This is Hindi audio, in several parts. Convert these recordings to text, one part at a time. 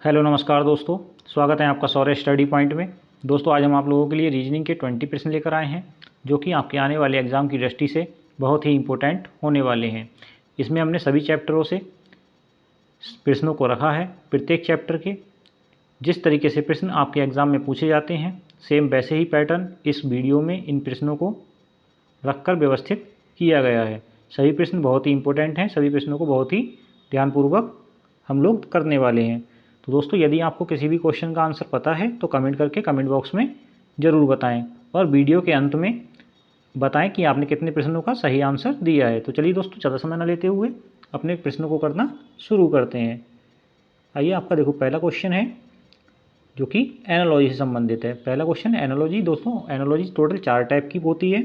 हेलो नमस्कार दोस्तों, स्वागत है आपका सौर्य स्टडी पॉइंट में। दोस्तों आज हम आप लोगों के लिए रीजनिंग के 20 प्रश्न लेकर आए हैं जो कि आपके आने वाले एग्ज़ाम की दृष्टि से बहुत ही इम्पोर्टेंट होने वाले हैं। इसमें हमने सभी चैप्टरों से प्रश्नों को रखा है। प्रत्येक चैप्टर के जिस तरीके से प्रश्न आपके एग्ज़ाम में पूछे जाते हैं सेम वैसे ही पैटर्न इस वीडियो में इन प्रश्नों को रखकर व्यवस्थित किया गया है। सभी प्रश्न बहुत ही इम्पोर्टेंट हैं, सभी प्रश्नों को बहुत ही ध्यानपूर्वक हम लोग करने वाले हैं। तो दोस्तों यदि आपको किसी भी क्वेश्चन का आंसर पता है तो कमेंट करके कमेंट बॉक्स में ज़रूर बताएं और वीडियो के अंत में बताएं कि आपने कितने प्रश्नों का सही आंसर दिया है। तो चलिए दोस्तों ज़्यादा समय न लेते हुए अपने प्रश्नों को करना शुरू करते हैं। आइए आपका देखो पहला क्वेश्चन है जो कि एनालॉजी से संबंधित है। पहला क्वेश्चन एनालॉजी। दोस्तों एनालॉजी टोटल 4 टाइप की होती है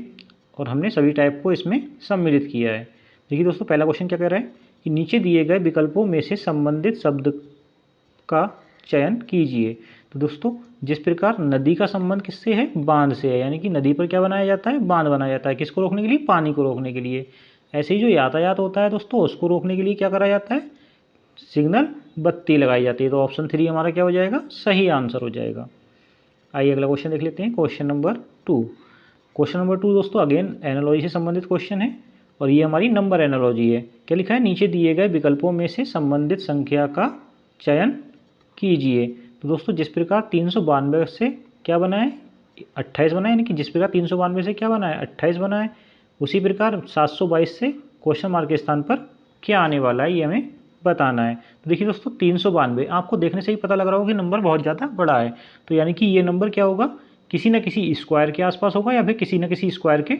और हमने सभी टाइप को इसमें सम्मिलित किया है। देखिए दोस्तों पहला क्वेश्चन क्या कह रहा है कि नीचे दिए गए विकल्पों में से संबंधित शब्द का चयन कीजिए। तो दोस्तों जिस प्रकार नदी का संबंध किससे है, बांध से है, यानी कि नदी पर क्या बनाया जाता है, बांध बनाया जाता है। किसको रोकने के लिए, पानी को रोकने के लिए। ऐसे ही जो यातायात होता है दोस्तों उसको रोकने के लिए क्या करा जाता है, सिग्नल बत्ती लगाई जाती है। तो ऑप्शन 3 हमारा क्या हो जाएगा, सही आंसर हो जाएगा। आइए अगला क्वेश्चन देख लेते हैं, क्वेश्चन नंबर 2। क्वेश्चन नंबर 2 दोस्तों अगेन एनालॉजी से संबंधित क्वेश्चन है और ये हमारी नंबर एनालॉजी है। क्या लिखा है, नीचे दिए गए विकल्पों में से संबंधित संख्या का चयन कीजिए। तो दोस्तों जिस प्रकार 392 से क्या बना है, 28 बना है, यानी कि जिस प्रकार 392 से क्या बना है, 28 बना है, उसी प्रकार 722 से क्वेश्चन मार्क के स्थान पर क्या आने वाला है ये हमें बताना है। तो देखिए दोस्तों 392 आपको देखने से ही पता लग रहा होगा कि नंबर बहुत ज़्यादा बड़ा है। तो यानी कि ये नंबर क्या होगा, किसी न किसी स्क्वायर के आसपास होगा या फिर किसी न किसी स्क्वायर के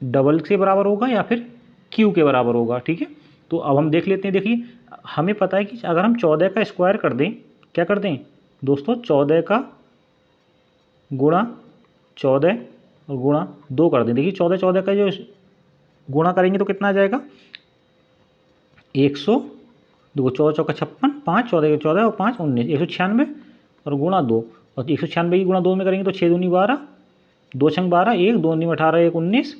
डबल के बराबर होगा या फिर क्यू के बराबर होगा। ठीक है, तो अब हम देख लेते हैं। देखिए हमें पता है कि अगर हम 14 का स्क्वायर कर दें, क्या कर दें दोस्तों, 14 का गुणा 14 और गुणा 2 कर दें। देखिए 14 का जो गुणा करेंगे तो कितना आ जाएगा, 100, देखो 14 चौका 56, 5 14 14 और 5 19, 196 और गुणा 2। और 196 की गुणा 2 में करेंगे तो 6 दूनी 12, 2 छंग 12, 1 2 में 18, 1 19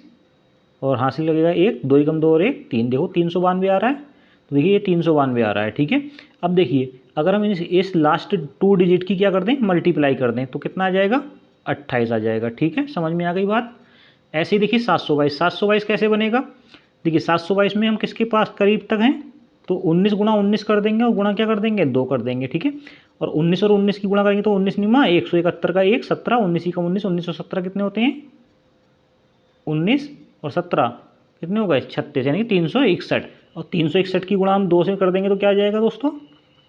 और हासिल लगेगा 1, 2 एकम 2 और 1 3। देखो 392 आ रहा है। तो देखिए ये 392 आ रहा है। ठीक है, अब देखिए अगर हम इस लास्ट 2 डिजिट की क्या कर दें, मल्टीप्लाई कर दें तो कितना आ जाएगा, 28 आ जाएगा। ठीक है, समझ में आ गई बात। ऐसे ही देखिए 722, 722 कैसे बनेगा, देखिए 722 में हम किसके पास करीब तक हैं, तो 19 गुणा 19 कर देंगे और गुणा क्या कर देंगे, 2 कर देंगे। ठीक है, और 19 और 19 की गुणा करेंगे तो 19 निमा 171 का 1 17, 19 का 19, 19 और 17 कितने होते हैं, 19 और 17 कितने हो गए, 36, यानी कि 361। और 361 की गुणा हम 2 से कर देंगे तो क्या आ जाएगा दोस्तों,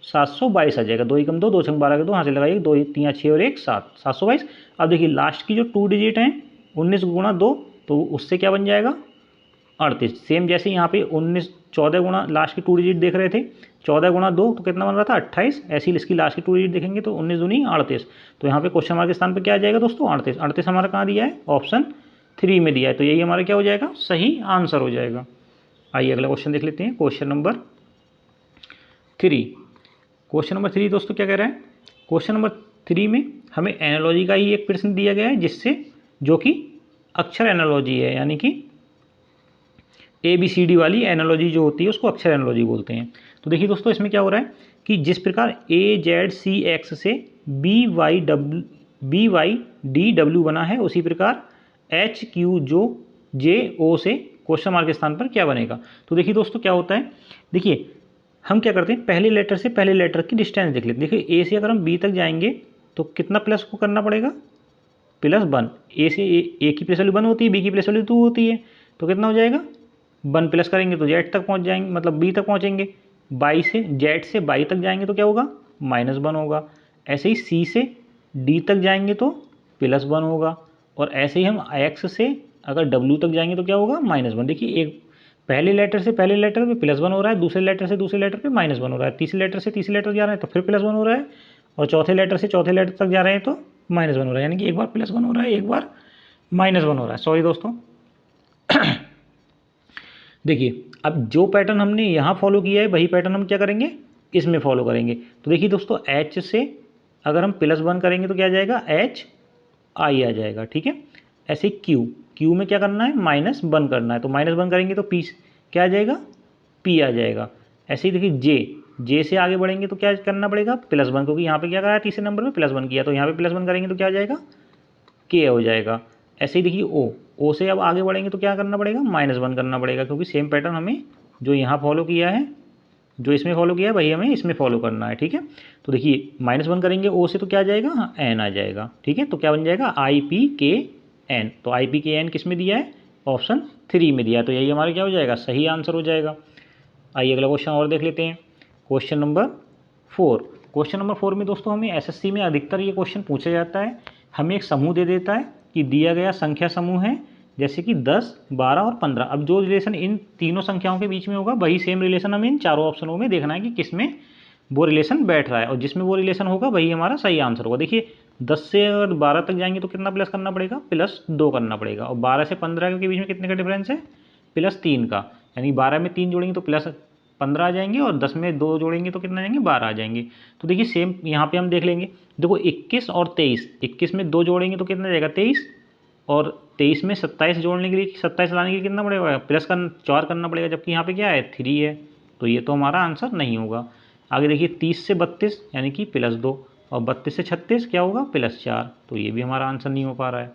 722 आ जाएगा। 2 एकम 2, 2 छंग 12 के 2, हासिल लगाइए 2 3 6 और 1 7, 722। अब देखिए लास्ट की जो 2 डिजिट हैं 19 गुणा 2, तो उससे क्या बन जाएगा, 38। सेम जैसे यहाँ पे 19 14 गुणा लास्ट की 2 डिजिट देख रहे थे, 14 गुणा 2 तो कितना बन रहा था, 28। ऐसे ही इसकी लास्ट की 2 डिजिट देखेंगे तो 19 दूनी 38। तो यहाँ पे क्वेश्चन मार्क के स्थान पर क्या आ जाएगा दोस्तों, 38। 38 हमारा कहाँ दिया है, ऑप्शन 3 में दिया है। तो यही हमारा क्या हो जाएगा, सही आंसर हो जाएगा। आइए अगला क्वेश्चन देख लेते हैं, क्वेश्चन नंबर 3। क्वेश्चन नंबर 3 दोस्तों क्या कह रहा है, क्वेश्चन नंबर 3 में हमें एनालॉजी का ही एक प्रश्न दिया गया है जिससे जो कि अक्षर एनालॉजी है, यानी कि ABCD वाली एनालॉजी जो होती है उसको अक्षर एनालॉजी बोलते हैं। तो देखिए दोस्तों इसमें क्या हो रहा है कि जिस प्रकार AZCX से BYDW बना है उसी प्रकार HQ जो JO से क्वेश्चन मार्क के स्थान पर क्या बनेगा। तो देखिए दोस्तों क्या होता है, देखिए हम क्या करते हैं, पहले लेटर से पहले लेटर की डिस्टेंस देख लेते हैं। देखिए A से अगर हम B तक जाएंगे तो कितना प्लस को करना पड़ेगा, +1। A से A की प्लेस वैल्यू 1 होती है, B की प्लेस वैल्यू 2 होती है, तो कितना हो जाएगा, 1 प्लस करेंगे तो Z तक पहुंच जाएंगे, मतलब B तक पहुंचेंगे। Z से Y तक जाएंगे तो क्या होगा, -1 होगा। ऐसे ही C से D तक जाएंगे तो +1 होगा। और ऐसे ही हम X से अगर W तक जाएंगे तो क्या होगा, -1। देखिए एक पहले लेटर से पहले लेटर पे +1 हो रहा है, दूसरे लेटर से दूसरे लेटर पे -1 हो रहा है, तीसरे लेटर से तीसरे लेटर जा रहे हैं तो फिर +1 हो रहा है, और चौथे लेटर से चौथे लेटर तक जा रहे हैं तो -1 हो रहा है, यानी कि एक बार +1 हो रहा है, एक बार -1 हो रहा है। सॉरी दोस्तों देखिए अब जो पैटर्न हमने यहाँ फॉलो किया है वही पैटर्न हम क्या करेंगे, इसमें फॉलो करेंगे। तो देखिए दोस्तों H से अगर हम +1 करेंगे तो क्या आ जाएगा, HI आ जाएगा। ठीक है, ऐसे Q में क्या करना है, -1 करना है, तो -1 करेंगे तो P क्या आ जाएगा, P आ जाएगा। ऐसे ही देखिए जे से आगे बढ़ेंगे तो क्या करना पड़ेगा, +1, क्योंकि यहाँ पे क्या करा है तीसरे नंबर पे +1 किया, तो यहाँ पे +1 करेंगे तो क्या आ जाएगा, के हो जाएगा। ऐसे ही देखिए ओ से अब आगे बढ़ेंगे तो क्या करना पड़ेगा, -1 करना पड़ेगा, क्योंकि सेम पैटर्न हमें जो यहाँ फॉलो किया है, जो इसमें फॉलो किया है वही हमें इसमें फॉलो करना है। ठीक है, तो देखिए -1 करेंगे ओ से तो क्या आ जाएगा, एन आ जाएगा। ठीक है, तो क्या बन जाएगा, IPKN। तो IPKN किस में दिया है, ऑप्शन 3 में दिया है, तो यही हमारा क्या हो जाएगा, सही आंसर हो जाएगा। आइए अगला क्वेश्चन और देख लेते हैं, क्वेश्चन नंबर 4। क्वेश्चन नंबर 4 में दोस्तों हमें SSC में अधिकतर ये क्वेश्चन पूछा जाता है। हमें एक समूह दे देता है कि दिया गया संख्या समूह है, जैसे कि 10, 12 और 15। अब जो रिलेशन इन तीनों संख्याओं के बीच में होगा वही सेम रिलेशन हमें इन चारों ऑप्शनों में देखना है कि किस में वो रिलेशन बैठ रहा है, और जिसमें वो रिलेशन होगा वही हमारा सही आंसर होगा। देखिए 10 से अगर 12 तक जाएंगे तो कितना प्लस करना पड़ेगा, +2 करना पड़ेगा, और 12 से 15 के बीच में कितने का डिफरेंस है, +3 का, यानी 12 में 3 जोड़ेंगे तो +15 आ जाएंगे, और 10 में 2 जोड़ेंगे तो कितना आ जाएंगे, 12 आ जाएंगे। तो देखिए सेम यहाँ पे हम देख लेंगे, देखो 21 और 23, 21 में 2 जोड़ेंगे तो कितना जाएगा 23, और 23 में 27 जोड़ने के लिए 27 लाने के लिए कितना पड़ेगा, प्लस का 4 करना पड़ेगा, जबकि यहाँ पे क्या है 3 है, तो ये तो हमारा आंसर नहीं होगा। आगे देखिए 30 से 32 यानी कि +2, और 32 से 36 क्या होगा, +4, तो ये भी हमारा आंसर नहीं हो पा रहा है।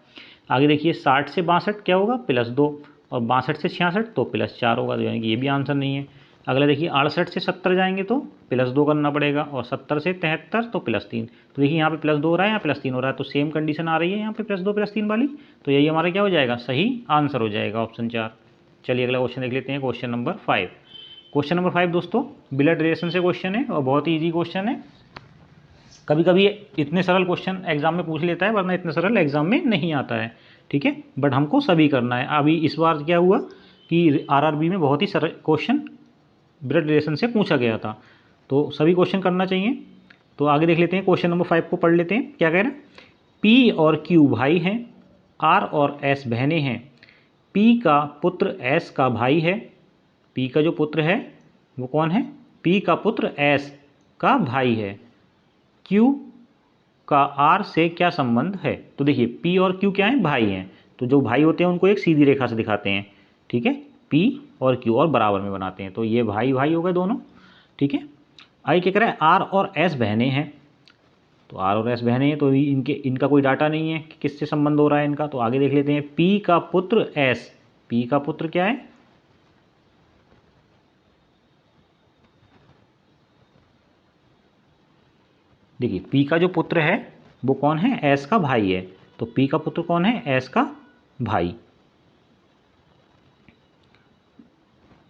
आगे देखिए 60 से 62 क्या होगा, +2, और 62 से 66 तो +4 होगा, तो यानी कि ये भी आंसर नहीं है। अगला देखिए 68 से 70 जाएंगे तो +2 करना पड़ेगा, और 70 से 73 तो +3। तो देखिए यहाँ पे +2 हो रहा है, यहाँ +3 हो रहा है, तो सेम कंडीशन आ रही है यहाँ पे +2 +3 वाली, तो यही हमारा क्या हो जाएगा, सही आंसर हो जाएगा, ऑप्शन 4। चलिए अगला क्वेश्चन देख लेते हैं, क्वेश्चन नंबर 5। क्वेश्चन नंबर 5 दोस्तों ब्लड रिलेशन से क्वेश्चन है, और बहुत ही ईजी क्वेश्चन है। कभी कभी इतने सरल क्वेश्चन एग्जाम में पूछ लेता है, वरना इतने सरल एग्जाम में नहीं आता है। ठीक है, बट हमको सभी करना है। अभी इस बार क्या हुआ कि RRB में बहुत ही सरल क्वेश्चन ब्लड रिलेशन से पूछा गया था, तो सभी क्वेश्चन करना चाहिए। तो आगे देख लेते हैं, क्वेश्चन नंबर 5 को पढ़ लेते हैं। क्या कह रहे हैं, P और Q भाई हैं, R और S बहनें हैं, P का पुत्र S का भाई है। P का जो पुत्र है वो कौन है, P का पुत्र S का भाई है। Q का R से क्या संबंध है। तो देखिए P और Q क्या है, भाई हैं, तो जो भाई होते हैं उनको एक सीधी रेखा से दिखाते हैं। ठीक है, P और Q और बराबर में बनाते हैं, तो ये भाई भाई हो गए दोनों। ठीक है, आगे क्या कह रहा है, R और S बहनें हैं, तो R और S बहनें हैं, तो इनका कोई डाटा नहीं है कि किससे संबंध हो रहा है इनका। तो आगे देख लेते हैं, P का पुत्र S, P का पुत्र क्या है, देखिए P का जो पुत्र है वो कौन है, S का भाई है, तो P का पुत्र कौन है, S का भाई।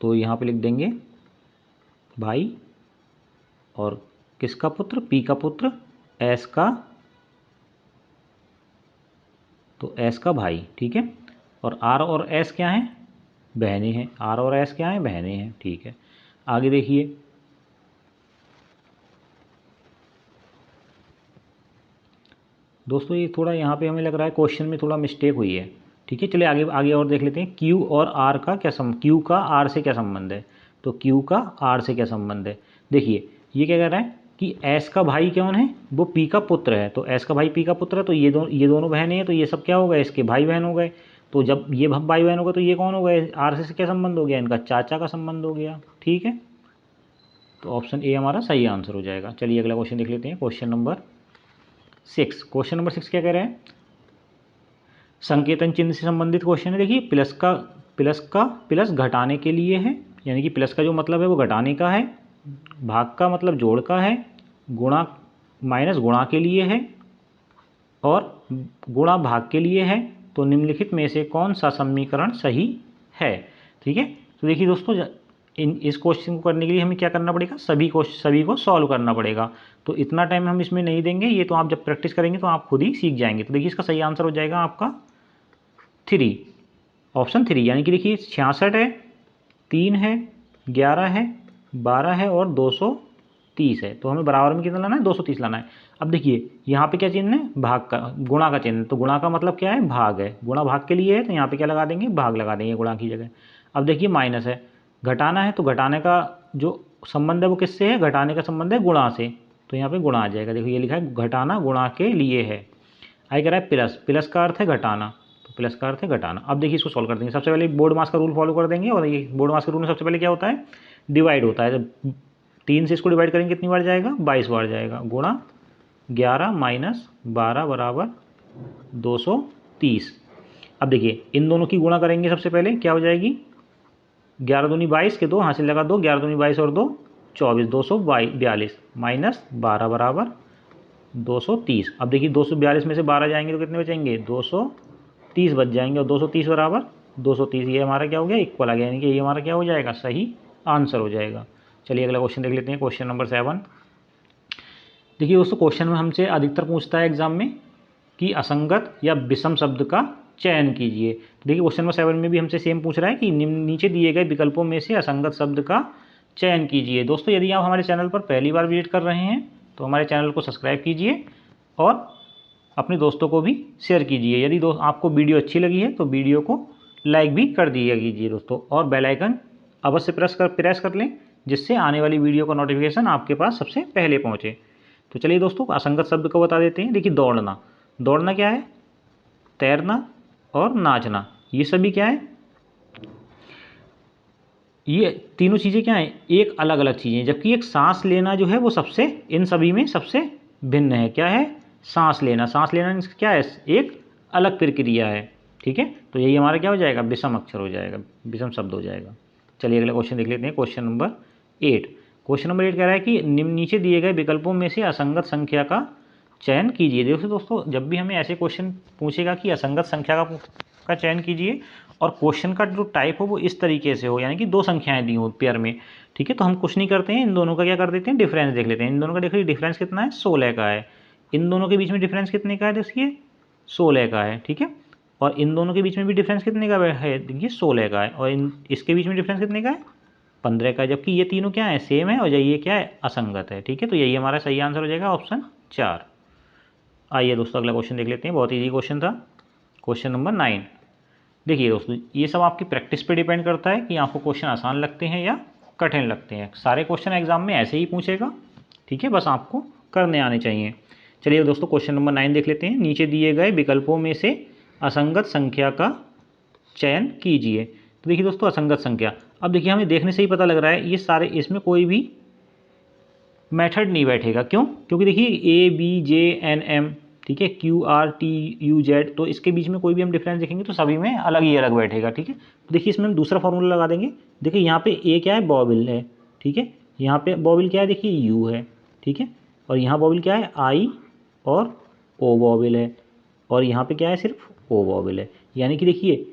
तो यहाँ पे लिख देंगे भाई, और किसका पुत्र, P का पुत्र, S का, तो S का भाई। ठीक है, और R और S क्या हैं, बहनें हैं, R और S क्या हैं, बहनें हैं। ठीक है, आगे देखिए, दोस्तों ये थोड़ा यहाँ पे हमें लग रहा है क्वेश्चन में थोड़ा मिस्टेक हुई है। ठीक है, चलिए आगे आगे और देख लेते हैं, Q और R का क्या Q का R से क्या संबंध है। तो Q का R से क्या संबंध है, देखिए ये क्या कह रहा है कि S का भाई कौन है, वो P का पुत्र है, तो S का भाई P का पुत्र है, तो ये दोनों बहनें हैं, तो ये सब क्या हो गए, इसके भाई बहन हो गए। तो जब ये भाई बहन हो गए तो ये कौन हो गए, R से क्या संबंध हो गया, इनका चाचा का संबंध हो गया। ठीक है, तो ऑप्शन ए हमारा सही आंसर हो जाएगा। चलिए अगला क्वेश्चन देख लेते हैं, क्वेश्चन नंबर 6। क्वेश्चन नंबर 6 क्या कह रहे हैं, संकेतन चिन्ह से संबंधित क्वेश्चन है। देखिए प्लस घटाने के लिए है, यानी कि प्लस का जो मतलब है वो घटाने का है, भाग का मतलब जोड़ का है, गुणा माइनस गुणा के लिए है, और गुणा भाग के लिए है। तो निम्नलिखित में से कौन सा समीकरण सही है। ठीक है, तो देखिए दोस्तों इस क्वेश्चन को करने के लिए हमें क्या करना पड़ेगा, सभी को सॉल्व करना पड़ेगा। तो इतना टाइम हम इसमें नहीं देंगे, ये तो आप जब प्रैक्टिस करेंगे तो आप खुद ही सीख जाएंगे। तो देखिए इसका सही आंसर हो जाएगा आपका 3, ऑप्शन 3, यानी कि देखिए 66 है, 3 है, 11 है, 12 है और 230 है। तो हमें बराबर में कितना लाना है, 230 लाना है। अब देखिए यहाँ पे क्या चिन्ह है, भाग का, गुणा का चिन्ह, तो गुणा का मतलब क्या है, भाग है, गुणा भाग के लिए है, तो यहाँ पे क्या लगा देंगे, भाग लगा देंगे गुणा की जगह। अब देखिए माइनस है, घटाना है, तो घटाने का जो संबंध है वो किससे है, घटाने का संबंध है गुणा से, तो यहाँ पे गुणा आ जाएगा। देखो ये लिखा है घटाना गुणा के लिए है। आगे कह रहा है प्लस का अर्थ है घटाना, तो प्लस का अर्थ है घटाना। अब देखिए इसको सॉल्व कर देंगे, सबसे पहले बोर्ड मास का रूल फॉलो कर देंगे, और ये बोर्ड मास के रूल में सबसे पहले क्या होता है, डिवाइड होता है। जब 3 से इसको डिवाइड करेंगे कितनी बार जाएगा, 22 बार जाएगा, गुणा 11 माइनस 12 बराबर 230। अब देखिए इन दोनों की गुणा करेंगे, सबसे पहले क्या हो जाएगी, 11 दूनी 22 के 2 हासिल लगा 2, 11 दूनी 22 और 2 24, 242 माइनस 12 बराबर 230। अब देखिए 242 में से 12 जाएंगे तो कितने बचेंगे, 230 बच जाएंगे, और 230 बराबर 230, ये हमारा क्या हो गया, इक्वल आ गया, यानी कि ये हमारा क्या हो जाएगा, सही आंसर हो जाएगा। चलिए अगला क्वेश्चन देख लेते हैं, क्वेश्चन नंबर 7। देखिए दोस्तों क्वेश्चन में हमसे अधिकतर पूछता है एग्जाम में कि असंगत या विषम शब्द का चयन कीजिए। देखिए क्वेश्चन नंबर 7 में भी हमसे सेम पूछ रहा है कि नीचे दिए गए विकल्पों में से असंगत शब्द का चयन कीजिए। दोस्तों यदि आप हमारे चैनल पर पहली बार विजिट कर रहे हैं तो हमारे चैनल को सब्सक्राइब कीजिए और अपने दोस्तों को भी शेयर कीजिए। यदि आपको वीडियो अच्छी लगी है तो वीडियो को लाइक भी कर दिया कीजिए दोस्तों, और बेल आइकन अवश्य प्रेस कर लें, जिससे आने वाली वीडियो का नोटिफिकेशन आपके पास सबसे पहले पहुँचे। तो चलिए दोस्तों असंगत शब्द को बता देते हैं। देखिए दौड़ना क्या है, तैरना और नाचना, ये सभी क्या है, ये तीनों चीज़ें क्या हैं, एक अलग अलग चीज़ें, जबकि एक सांस लेना जो है वो सबसे इन सभी में सबसे भिन्न है। क्या है, सांस लेना क्या है, एक अलग प्रक्रिया है, ठीक है। तो यही हमारा क्या हो जाएगा, विषम अक्षर हो जाएगा, विषम शब्द हो जाएगा। चलिए अगला क्वेश्चन देख लेते हैं, क्वेश्चन नंबर 8। क्वेश्चन नंबर 8 कह रहा है कि नीचे दिए गए विकल्पों में से असंगत संख्या का चयन कीजिए। देखो दोस्तों जब भी हमें ऐसे क्वेश्चन पूछेगा कि असंगत संख्या का चयन कीजिए, और क्वेश्चन का जो टाइप हो वो इस तरीके से हो, यानी कि 2 संख्याएं दी हो पेयर में, ठीक है, तो हम कुछ नहीं करते हैं, इन दोनों का क्या कर देते हैं, डिफरेंस देख लेते हैं। इन दोनों का देखिए डिफरेंस कितना है, 16 का है। इन दोनों के बीच में डिफरेंस कितने का है, देखिए 16 का है, ठीक है। और इन दोनों के बीच में भी डिफरेंस कितने का है, देखिए 16 का है। और इसके बीच में डिफरेंस कितने का है, 15 का है। जबकि ये तीनों क्या है, सेम है, और ये क्या है, असंगत है, ठीक है। तो यही हमारा सही आंसर हो जाएगा, ऑप्शन 4। आइए दोस्तों अगला क्वेश्चन देख लेते हैं, बहुत ईजी क्वेश्चन था, क्वेश्चन नंबर 9। देखिए दोस्तों ये सब आपकी प्रैक्टिस पे डिपेंड करता है कि आपको क्वेश्चन आसान लगते हैं या कठिन लगते हैं। सारे क्वेश्चन एग्जाम में ऐसे ही पूछेगा, ठीक है, बस आपको करने आने चाहिए। चलिए दोस्तों क्वेश्चन नंबर 9 देख लेते हैं। नीचे दिए गए विकल्पों में से असंगत संख्या का चयन कीजिए। तो देखिए दोस्तों असंगत संख्या, अब देखिए हमें देखने से ही पता लग रहा है ये सारे, इसमें कोई भी मेथड नहीं बैठेगा। क्यों, क्योंकि देखिए ABJNM, ठीक है, QRTUZ, तो इसके बीच में कोई भी हम डिफरेंस देखेंगे तो सभी में अलग ही अलग बैठेगा, ठीक है। तो देखिए इसमें हम दूसरा फॉर्मूला लगा देंगे। देखिए यहाँ पे A क्या है, बॉबिल है, ठीक है, यहाँ पे बॉबिल क्या है, देखिए U है, ठीक है, और यहाँ बॉबिल क्या है, I और O बॉबिल है, और यहाँ पे क्या है, सिर्फ O बॉबिल है। यानी कि देखिए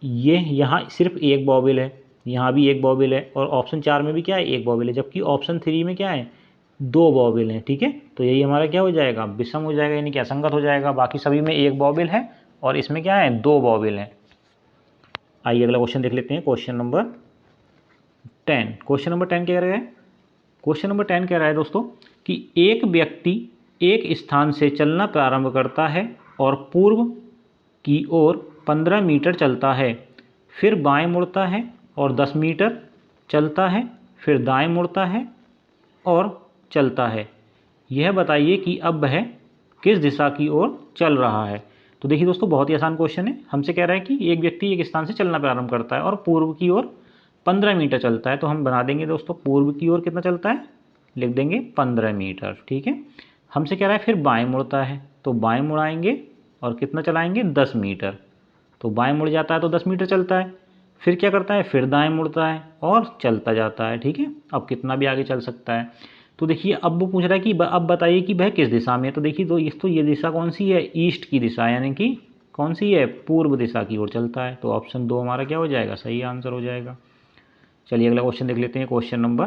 ये यहाँ सिर्फ एक बॉबिल है, यहाँ भी एक बॉबिल है, और ऑप्शन 4 में भी क्या है, एक बॉबिल है, जबकि ऑप्शन 3 में क्या है, 2 बॉबिल हैं, ठीक है। तो यही हमारा क्या हो जाएगा, विषम हो जाएगा, यानी कि असंगत हो जाएगा। बाकी सभी में एक बॉबिल है और इसमें क्या है, 2 बॉबिल हैं। आइए अगला क्वेश्चन देख लेते हैं, क्वेश्चन नंबर 10। क्वेश्चन नंबर 10 क्या कह रहा है, क्वेश्चन नंबर 10 कह रहा है दोस्तों कि एक व्यक्ति एक स्थान से चलना प्रारंभ करता है और पूर्व की ओर 15 मीटर चलता है, फिर बाएं मुड़ता है और 10 मीटर चलता है, फिर दाएं मुड़ता है और चलता है। यह बताइए कि अब वह किस दिशा की ओर चल रहा है। तो देखिए दोस्तों बहुत ही आसान क्वेश्चन है। हमसे कह रहा है कि एक व्यक्ति एक स्थान से चलना प्रारंभ करता है और पूर्व की ओर 15 मीटर चलता है। तो हम बना देंगे दोस्तों पूर्व की ओर कितना चलता है, लिख देंगे 15 मीटर, ठीक है। हमसे कह रहा है फिर बाएं मुड़ता है, तो बाएं मुड़ाएंगे और कितना चलाएंगे, 10 मीटर। तो बाएं मुड़ जाता है तो 10 मीटर चलता है। फिर क्या करता है, फिर दाएं मुड़ता है और चलता जाता है, ठीक है। अब कितना भी आगे चल सकता है। तो देखिए अब वो पूछ रहा है कि अब बताइए कि वह किस दिशा में है। तो देखिए तो ये दिशा कौन सी है, ईस्ट की दिशा, यानी कि कौन सी है, पूर्व दिशा की ओर चलता है। तो ऑप्शन 2 हमारा क्या हो जाएगा, सही आंसर हो जाएगा। चलिए अगला क्वेश्चन देख लेते हैं, क्वेश्चन नंबर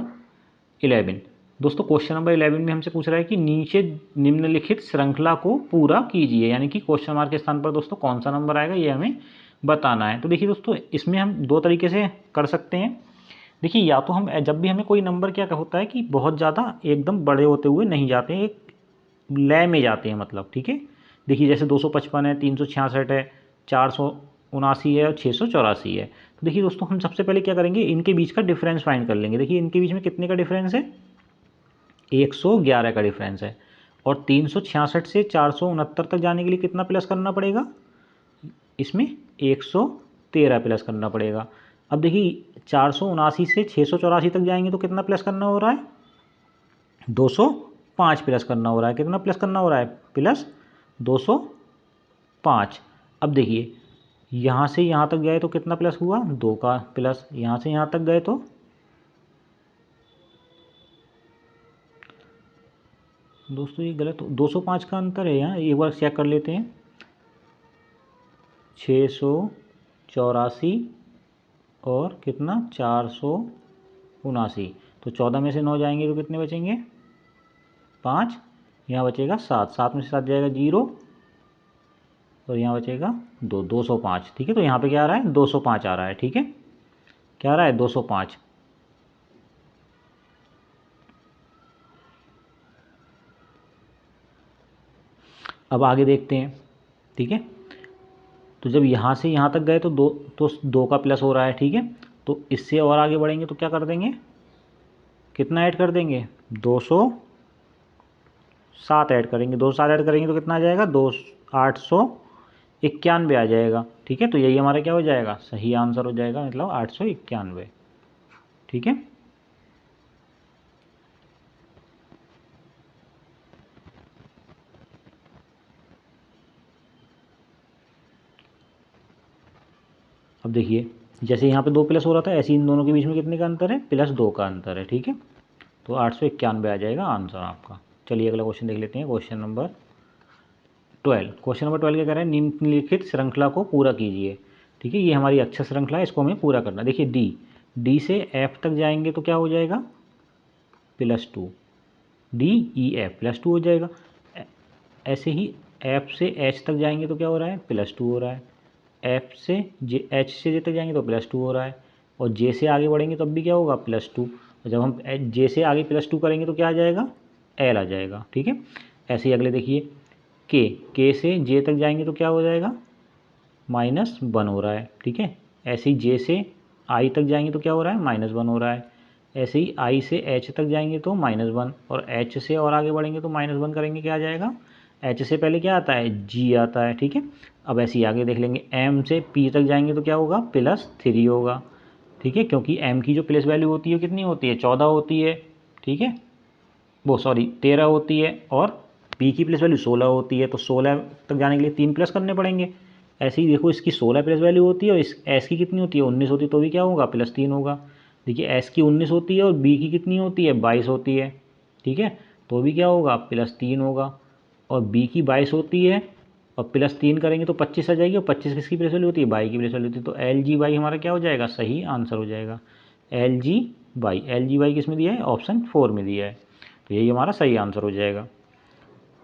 11। दोस्तों क्वेश्चन नंबर 11 में हमसे पूछ रहा है कि नीचे निम्नलिखित श्रृंखला को पूरा कीजिए, यानी कि क्वेश्चन मार्क के स्थान पर दोस्तों कौन सा नंबर आएगा ये हमें बताना है। तो देखिए दोस्तों इसमें हम 2 तरीके से कर सकते हैं। देखिए या तो हम जब भी हमें कोई नंबर क्या होता है कि बहुत ज़्यादा एकदम बड़े होते हुए नहीं जाते हैं, एक लय में जाते हैं, मतलब, ठीक है। देखिए जैसे 255 है, 366 है, 479 है और 684 है। तो देखिए दोस्तों हम सबसे पहले क्या करेंगे, इनके बीच का डिफरेंस फाइंड कर लेंगे। देखिए इनके बीच में कितने का डिफरेंस है, 111 का डिफरेंस है, और 366 से 469 तक जाने के लिए कितना प्लस करना पड़ेगा, इसमें 113 प्लस करना पड़ेगा। अब देखिए 479 से 684 तक जाएंगे तो कितना प्लस करना हो रहा है, 205 प्लस करना हो रहा है। कितना प्लस करना हो रहा है? प्लस 205। अब देखिए यहाँ से यहाँ तक गए तो कितना प्लस हुआ? 2 का प्लस। यहाँ से यहाँ तक गए तो दोस्तों ये गलत, 205 का अंतर है यहाँ, एक बार चेक कर लेते हैं। 684 और कितना 479। तो 14 में से 9 जाएंगे तो कितने बचेंगे? 5। यहाँ बचेगा 7, 7 में से 7 जाएगा 0 और यहाँ बचेगा 2, 205। ठीक है, तो यहाँ पे क्या आ रहा है? 205 आ रहा है। ठीक है, क्या आ रहा है? 205। अब आगे देखते हैं। ठीक है, तो जब यहाँ से यहाँ तक गए तो 2 का प्लस हो रहा है। ठीक है, तो इससे और आगे बढ़ेंगे तो क्या कर देंगे? कितना ऐड कर देंगे? 207 ऐड करेंगे। 207 ऐड करेंगे तो कितना आ जाएगा? 891 आ जाएगा। ठीक है, तो यही हमारा क्या हो जाएगा? सही आंसर हो जाएगा, मतलब 891। ठीक है, अब देखिए जैसे यहाँ पे 2 प्लस हो रहा था, ऐसे इन दोनों के बीच में कितने का अंतर है? +2 का अंतर है। ठीक है, तो 891 आ जाएगा आंसर आपका। चलिए अगला क्वेश्चन देख लेते हैं। Question number 12। क्वेश्चन नंबर 12 क्या कह रहा है? निम्नलिखित श्रृंखला को पूरा कीजिए। ठीक है, ये हमारी अक्षर श्रृंखला है, इसको हमें पूरा करना। देखिए डी से F तक जाएंगे तो क्या हो जाएगा? +2। DEF +2 हो जाएगा। ऐसे ही F से H तक जाएंगे तो क्या हो रहा है? +2 हो रहा है। F से H से J तक जाएंगे तो +2 हो रहा है। और J से आगे बढ़ेंगे तब भी क्या होगा? +2। और जब हम J से आगे +2 करेंगे तो क्या आ जाएगा? L आ जाएगा। ठीक है, ऐसे ही अगले देखिए K से J तक जाएंगे तो क्या हो जाएगा? -1 हो रहा है। ठीक है, ऐसे ही J से I तक जाएंगे तो क्या हो रहा है? -1 हो रहा है। ऐसे ही I से H तक जाएंगे तो -1 और H से और आगे बढ़ेंगे तो -1 करेंगे, क्या आ जाएगा? H से पहले क्या आता है? G आता है। ठीक है, अब ऐसे ही आगे देख लेंगे। M से P तक जाएंगे तो क्या होगा? +3 होगा। ठीक है, क्योंकि M की जो प्लेस वैल्यू होती है कितनी होती है? 14 होती है। ठीक है, वो सॉरी 13 होती है और P की प्लेस वैल्यू 16 होती है। तो 16 तक जाने के लिए 3 प्लस करने पड़ेंगे। ऐसे ही देखो इसकी 16 प्लस वैल्यू होती है और इस S की कितनी होती है? 19 होती है, तो भी क्या होगा? +3 होगा। देखिए S की 19 होती है और B की कितनी होती है? 22 होती है। ठीक है, तो भी क्या होगा? +3 होगा। और B की 22 होती है और +3 करेंगे तो 25 आ जाएगी। और 25 किसकी प्लेस वैल्यू होती है? बाई की प्लेस वैल्यू होती है। तो LG/बाई हमारा क्या हो जाएगा? सही आंसर हो जाएगा। LG/बाई किस में दिया है? ऑप्शन 4 में दिया है, तो यही हमारा सही आंसर हो जाएगा।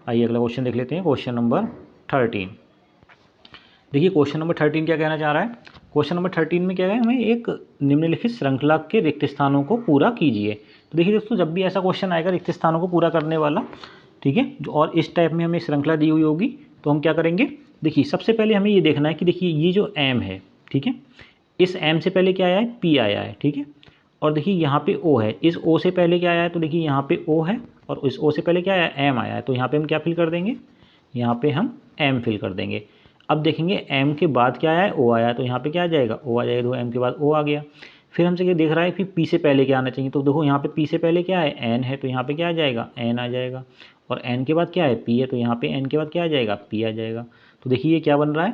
आइए अगला क्वेश्चन देख लेते हैं। Question number 13। देखिए क्वेश्चन नंबर 13 क्या कहना चाह रहा है? क्वेश्चन नंबर 13 में क्या है? हमें एक निम्नलिखित श्रृंखला के रिक्त स्थानों को पूरा कीजिए। तो देखिए दोस्तों, जब भी ऐसा क्वेश्चन आएगा रिक्त स्थानों को पूरा करने वाला, ठीक है, और इस टाइप में हमें श्रृंखला दी हुई होगी, तो हम क्या करेंगे? देखिए सबसे पहले हमें ये देखना है कि देखिए ये जो M है, ठीक है, इस M से पहले क्या आया है? P आया है। ठीक है, और देखिए यहाँ पे O है, इस O से पहले क्या आया है? तो देखिए यहाँ पे O है और इस O से पहले क्या आया है? M आया है। तो यहाँ पे हम क्या फिल कर देंगे? यहाँ पे हम M फिल कर देंगे। अब देखेंगे M के बाद क्या आया है? O आया है, तो यहाँ पे क्या आ जाएगा? O आ जाएगा। तो M के बाद O आ गया। फिर हमसे क्या देख रहा है? फिर P से पहले क्या आना चाहिए? तो देखो यहाँ पे P से पहले क्या है? N है, तो यहाँ पे क्या आ जाएगा? N आ जाएगा। और N के बाद क्या है? P है, तो यहाँ पे N के बाद क्या आ जाएगा? P आ जाएगा। तो देखिए ये क्या बन रहा है?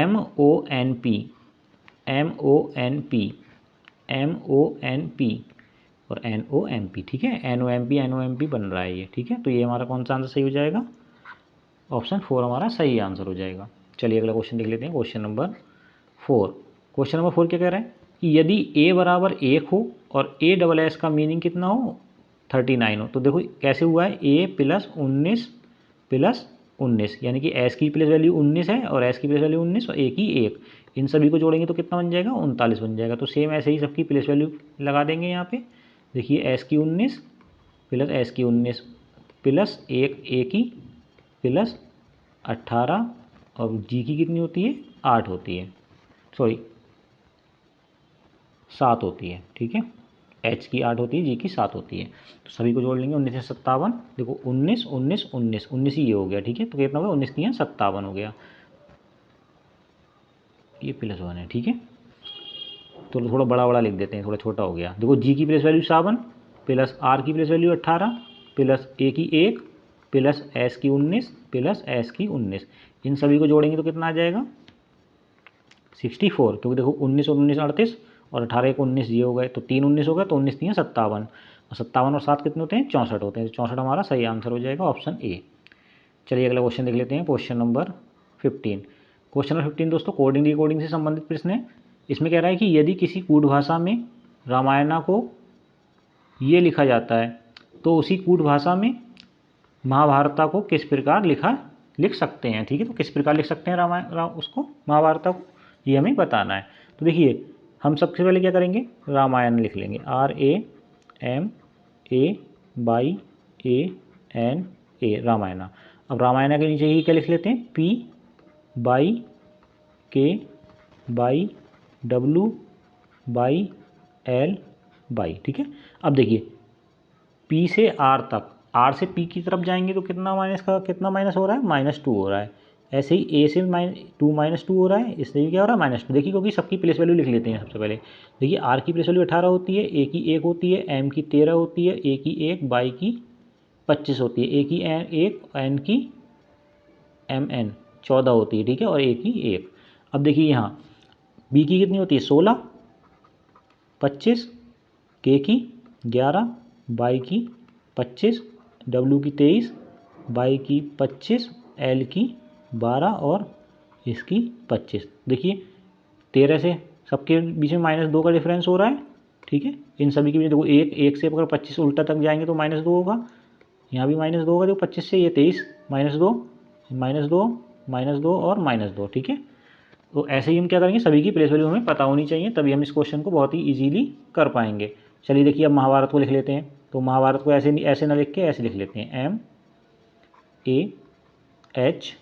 MONP, MONP, MONP और NOMP। ठीक है, NOMP बन रहा है ये। ठीक है, तो ये हमारा कौन सा आंसर सही हो जाएगा? ऑप्शन 4 हमारा सही आंसर हो जाएगा। चलिए अगला क्वेश्चन देख लेते हैं। Question number 4। क्वेश्चन नंबर 4 क्या कह रहा है? कि यदि A बराबर 1 हो और A का मीनिंग कितना हो? 39 हो। तो देखो कैसे हुआ है? A + 19 यानी कि S की प्लेस वैल्यू 19 है और S की प्लेस वैल्यू 19 और A की 1, इन सभी को जोड़ेंगे तो कितना बन जाएगा? 39 बन जाएगा। तो सेम ऐसे ही सबकी प्लेस वैल्यू लगा देंगे यहाँ पे। देखिए S की 19 + S की 19 + 1 A की + 18 और G की कितनी होती है? 8 होती है, सॉरी 7 होती है। ठीक है, H की 8 होती है, G की 7 होती है। तो सभी को जोड़ लेंगे। 19 से 57, देखो 19 19 19 19 ही ये हो गया। ठीक है, तो कितना हो गया? 19 3 57 हो गया। ये +1 है। ठीक है, तो थोड़ा बड़ा बड़ा लिख देते हैं, थोड़ा छोटा हो गया। देखो G की प्लेस वैल्यू 7 प्लस आर की प्लेस वैल्यू 18 प्लस ए की 1 प्लस एस की 19 प्लस एस की 19, इन सभी को जोड़ेंगे तो कितना आ जाएगा 64, क्योंकि देखो 19 और 19 38 और 18 एक 19 ये हो गए, तो 3 19 हो गए, तो 19 3 57 और 57 और 7 कितने होते हैं 64 होते हैं, 64 हमारा सही आंसर हो जाएगा ऑप्शन ए। चलिए अगला क्वेश्चन देख लेते हैं, क्वेश्चन नंबर 15। क्वेश्चन नंबर 15 दोस्तों कोडिंग डिकोडिंग से संबंधित प्रश्न है। इसमें कह रहा है कि यदि किसी कूट भाषा में रामायणा को ये लिखा जाता है तो उसी कूट भाषा में महाभारता को किस प्रकार लिख सकते हैं। ठीक है, तो किस प्रकार लिख सकते हैं उसको महाभारता को, ये हमें बताना है। तो देखिए हम सबसे पहले क्या करेंगे, रामायण लिख लेंगे, RAMAYANA, रामायणा। अब रामायणा के नीचे ही क्या लिख लेते हैं, PKWL, ठीक है। अब देखिए P से R तक, R से P की तरफ जाएंगे तो कितना माइनस हो रहा है, -2 हो रहा है। ऐसे ही A से -2 हो रहा है, इससे भी क्या हो रहा है -2। देखिए क्योंकि सबकी प्लेस वैल्यू लिख लेते हैं सबसे पहले। देखिए R की प्लेस वैल्यू 18 होती है, A की 1 होती है, M की 13 होती है, A की 1, Y की 25 होती है, A की 1, N की MN 14 होती है, ठीक है, और A की 1। अब देखिए यहाँ B की कितनी होती है 16, 25, K की 11, Y की 25, W की 23, Y की 25, L की 12 और इसकी 25। देखिए 13 से सबके बीच में -2 का डिफरेंस हो रहा है, ठीक है। इन सभी के बीच देखो एक से अगर 25 उल्टा तक जाएंगे तो -2 होगा, यहाँ भी -2 होगा, देखो 25 से ये 23, -2 -2 और -2, ठीक है। तो ऐसे ही हम क्या करेंगे, सभी की प्लेस वैल्यू हमें पता होनी चाहिए, तभी हम इस क्वेश्चन को बहुत ही ईजिली कर पाएंगे। चलिए देखिए अब महाभारत को लिख लेते हैं, तो महाभारत को ऐसे ना लिख के ऐसे लिख लेते हैं, MAHABHARATA,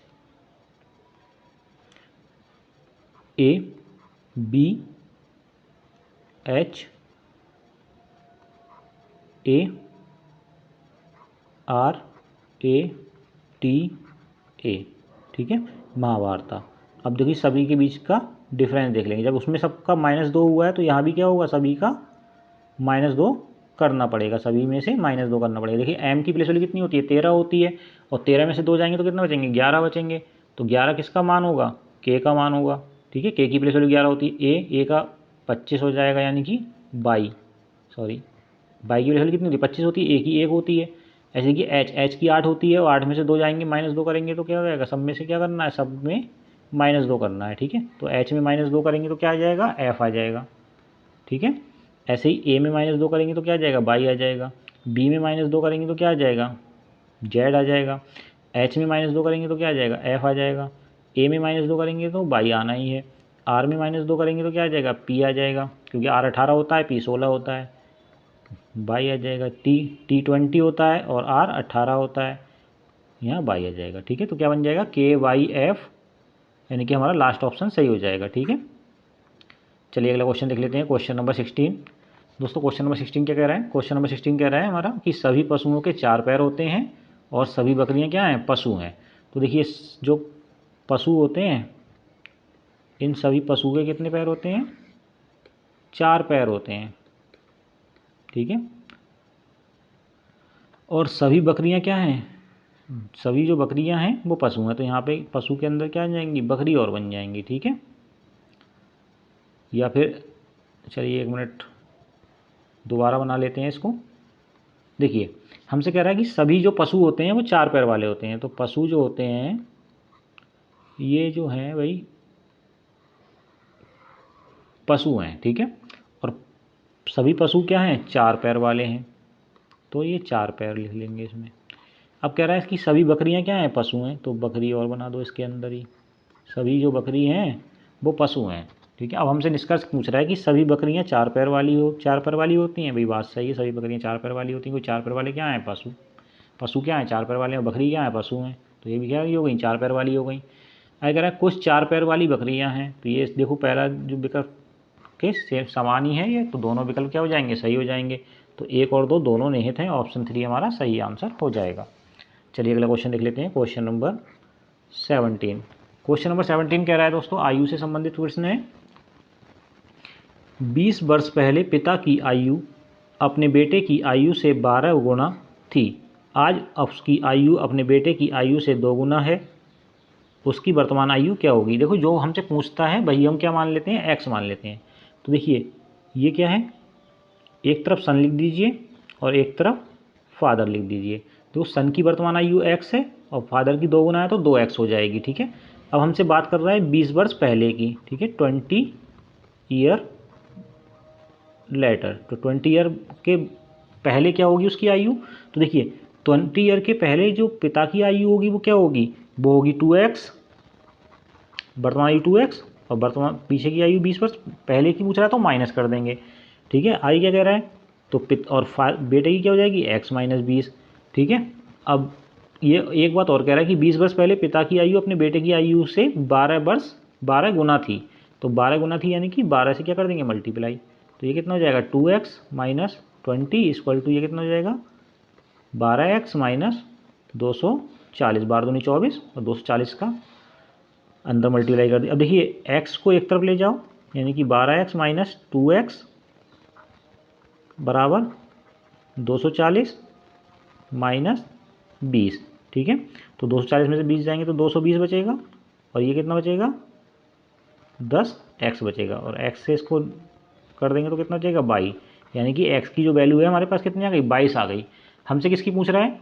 ठीक है, महाभारता। अब देखिए सभी के बीच का डिफरेंस देख लेंगे, जब उसमें सबका -2 हुआ है तो यहाँ भी क्या होगा, सभी का -2 करना पड़ेगा, सभी में से -2 करना पड़ेगा। देखिए M की प्लेस वैल्यू कितनी होती है 13 होती है, और 13 में से 2 जाएंगे तो कितना बचेंगे 11 बचेंगे, तो 11 किसका मान होगा, K का मान होगा, ठीक है। K की प्लेस वैल्यू 11 होती है, A का 25 हो जाएगा, यानी कि Y की प्लेस वैल्यू कितनी होती है 25 होती है, A की 1 होती है। ऐसे कि H की 8 होती है, और 8 में से 2 जाएंगे -2 करेंगे तो क्या हो जाएगा, सब में से क्या करना है, सब में -2 करना है, ठीक है। तो H में -2 करेंगे तो क्या आ जाएगा, F आ जाएगा, ठीक है। ऐसे ही A में -2 करेंगे तो क्या आ जाएगा, Y आ जाएगा। B में -2 करेंगे तो क्या आ जाएगा, Z आ जाएगा। H में -2 करेंगे तो क्या आ जाएगा, F आ जाएगा। A में -2 करेंगे तो Y आना ही है। R में -2 करेंगे तो क्या आ जाएगा, P आ जाएगा, क्योंकि R 18 होता है, P 16 होता है, Y आ जाएगा। T 20 होता है और R 18 होता है, यहाँ Y आ जाएगा, ठीक है। तो क्या बन जाएगा KYF, यानी कि हमारा लास्ट ऑप्शन सही हो जाएगा, ठीक है। चलिए अगला क्वेश्चन देख लेते हैं, क्वेश्चन नंबर 16। दोस्तों क्वेश्चन नंबर 16 क्या कह रहा है, क्वेश्चन नंबर 16 कह रहा है हमारा कि सभी पशुओं के 4 पैर होते हैं और सभी बकरियां क्या हैं, पशु हैं। तो देखिए जो पशु होते हैं, इन सभी पशु के कितने पैर होते हैं, 4 पैर होते हैं, ठीक है। और सभी बकरियां क्या हैं, सभी जो बकरियां हैं वो पशु हैं, तो यहाँ पे पशु के अंदर क्या आ जाएंगी, बकरी और बन जाएंगी, ठीक है। या फिर चलिए 1 मिनट दोबारा बना लेते हैं इसको। देखिए हमसे कह रहा है कि सभी जो पशु होते हैं वो 4 पैर वाले होते हैं, तो पशु जो होते हैं ये जो हैं भाई पशु हैं, ठीक है। और सभी पशु क्या हैं, 4 पैर वाले हैं, तो ये 4 पैर लिख लेंगे इसमें। अब कह रहा है कि सभी बकरियां क्या हैं, पशु हैं, तो बकरी और बना दो इसके अंदर ही, सभी जो बकरी हैं वो पशु हैं, ठीक है। अब हमसे निष्कर्ष पूछ रहा है कि सभी बकरियां 4 पैर वाली होती हैं, भाई बात सही है, सभी बकरियां 4 पैर वाली होती हैं, कोई 4 पैर वाले क्या हैं, पशु क्या हैं, 4 पैर वाले, और बकरी क्या है, पशु हैं, तो ये भी क्या हो गई, 4 पैर वाली हो गई। अगर है कुछ 4 पैर वाली बकरियां हैं, तो ये देखो पहला जो विकल्प के सेम समान ही है ये, तो दोनों विकल्प क्या हो जाएंगे, सही हो जाएंगे। तो 1 और 2 दोनों निहित हैं, ऑप्शन 3 हमारा सही आंसर हो जाएगा। चलिए अगला क्वेश्चन देख लेते हैं, क्वेश्चन नंबर 17। क्वेश्चन नंबर 17 कह रहा है दोस्तों आयु से संबंधित प्रश्न है। 20 वर्ष पहले पिता की आयु अपने बेटे की आयु से 12 गुना थी। आज उसकी आयु अपने बेटे की आयु से 2 गुना है। उसकी वर्तमान आयु क्या होगी। देखो जो हमसे पूछता है वही हम क्या मान लेते हैं, एक्स मान लेते हैं। तो देखिए ये क्या है, एक तरफ सन लिख दीजिए और एक तरफ फादर लिख दीजिए। तो सन की वर्तमान आयु एक्स है और फादर की 2 गुना है तो 2x हो जाएगी। ठीक है, अब हमसे बात कर रहा है 20 वर्ष पहले की। ठीक है, 20 ईयर लेटर। तो 20 ईयर के पहले क्या होगी उसकी आयु। तो देखिए 20 ईयर के पहले जो पिता की आयु होगी वो क्या होगी, वो होगी 2x, वर्तमान आयु 2x, और वर्तमान पीछे की आयु 20 वर्ष पहले की पूछ रहा है तो माइनस कर देंगे। ठीक है, आई क्या कह रहा है, तो बेटे की क्या हो जाएगी, x माइनस 20। ठीक है, अब ये एक बात और कह रहा है कि 20 वर्ष पहले पिता की आयु अपने बेटे की आयु से 12 गुना थी। तो 12 गुना थी यानी कि 12 से क्या कर देंगे, मल्टीप्लाई। तो ये कितना हो जाएगा, 2x माइनस 20 इक्वल टू ये कितना हो जाएगा, 12x माइनस 240। 12 दूनी 24 और 240 का अंदर मल्टीप्लाई कर दिया। अब देखिए x को एक तरफ ले जाओ, यानी कि 12x माइनस 2x बराबर 240 माइनस 20। ठीक है, तो 240 में से 20 जाएंगे तो 220 बचेगा और ये कितना बचेगा, 10x बचेगा। और x से इसको कर देंगे तो कितना बचेगा, 22। यानी कि x की जो वैल्यू है हमारे पास कितनी आ गई, 22 आ गई। हमसे किसकी पूछ रहा है,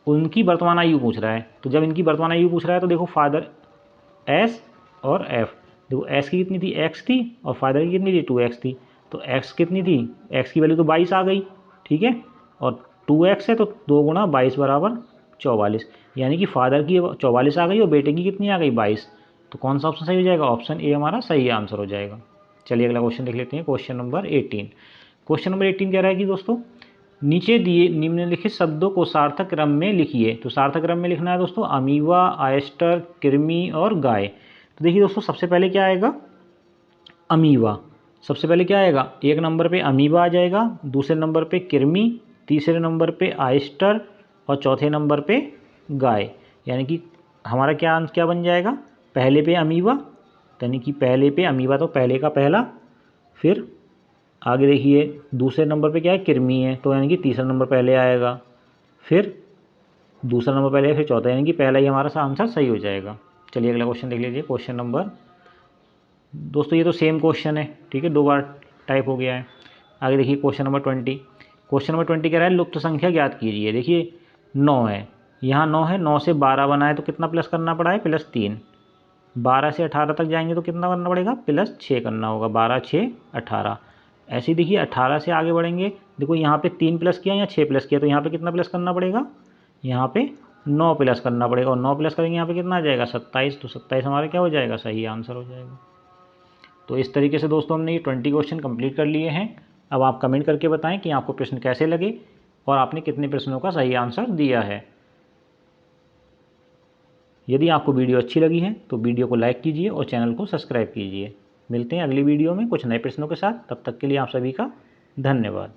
उनकी वर्तमान आयु पूछ रहा है। तो जब इनकी वर्तमान आयु पूछ रहा है तो देखो फादर s और f, देखो s की कितनी थी, x थी, और फादर की कितनी थी, 2x थी। तो x कितनी थी, x की वैल्यू तो 22 आ गई। ठीक है, और 2x है तो 2 गुना 22 बराबर 44। यानी कि फादर की 44 आ गई और बेटे की कितनी आ गई, 22। तो कौन सा ऑप्शन सही हो जाएगा, ऑप्शन ए हमारा सही आंसर हो जाएगा। चलिए अगला क्वेश्चन देख लेते हैं, क्वेश्चन नंबर 18। क्वेश्चन नंबर 18 कह रहा है कि दोस्तों नीचे दिए निम्नलिखित शब्दों को सार्थक क्रम में लिखिए। तो सार्थक क्रम में लिखना है दोस्तों, अमीबा, आयस्टर, कृमि और गाय। तो देखिए दोस्तों सबसे पहले क्या आएगा, अमीबा। सबसे पहले क्या आएगा, एक नंबर पे अमीबा आ जाएगा, दूसरे नंबर पे कृमि, तीसरे नंबर पे आयस्टर और चौथे नंबर पे गाय। यानी कि हमारा क्या बन जाएगा, पहले पे अमीबा, यानी कि पहले पे अमीबा तो पहले का पहला, फिर आगे देखिए दूसरे नंबर पे क्या है, कृमि है, तो यानी कि तीसरा नंबर पहले आएगा, फिर दूसरा नंबर पहले है, फिर चौथा, यानी कि पहला ही हमारा आंसर सही हो जाएगा। चलिए अगला क्वेश्चन देख लीजिए, क्वेश्चन नंबर, दोस्तों ये तो सेम क्वेश्चन है। ठीक है, 2 बार टाइप हो गया है। आगे देखिए क्वेश्चन नंबर 20। क्वेश्चन नंबर 20 कह रहा है लुप्त संख्या ज्ञात कीजिए। देखिए 9 है, यहाँ 9 है, 9 से 12 बना है तो कितना प्लस करना पड़ा है, +3। 12 से 18 तक जाएंगे तो कितना करना पड़ेगा, +6 करना होगा, 12 6 18। ऐसे ही देखिए 18 से आगे बढ़ेंगे, देखो यहाँ पे 3 प्लस किया या 6 प्लस किया, तो यहाँ पे कितना प्लस करना पड़ेगा, यहाँ पे 9 प्लस करना पड़ेगा, और 9 प्लस करेंगे यहाँ पे कितना आ जाएगा, 27। तो 27 हमारा क्या हो जाएगा, सही आंसर हो जाएगा। तो इस तरीके से दोस्तों हमने ये 20 क्वेश्चन कंप्लीट कर लिए हैं। अब आप कमेंट करके बताएं कि आपको प्रश्न कैसे लगे और आपने कितने प्रश्नों का सही आंसर दिया है। यदि आपको वीडियो अच्छी लगी है तो वीडियो को लाइक कीजिए और चैनल को सब्सक्राइब कीजिए। मिलते हैं अगली वीडियो में कुछ नए प्रश्नों के साथ, तब तक के लिए आप सभी का धन्यवाद।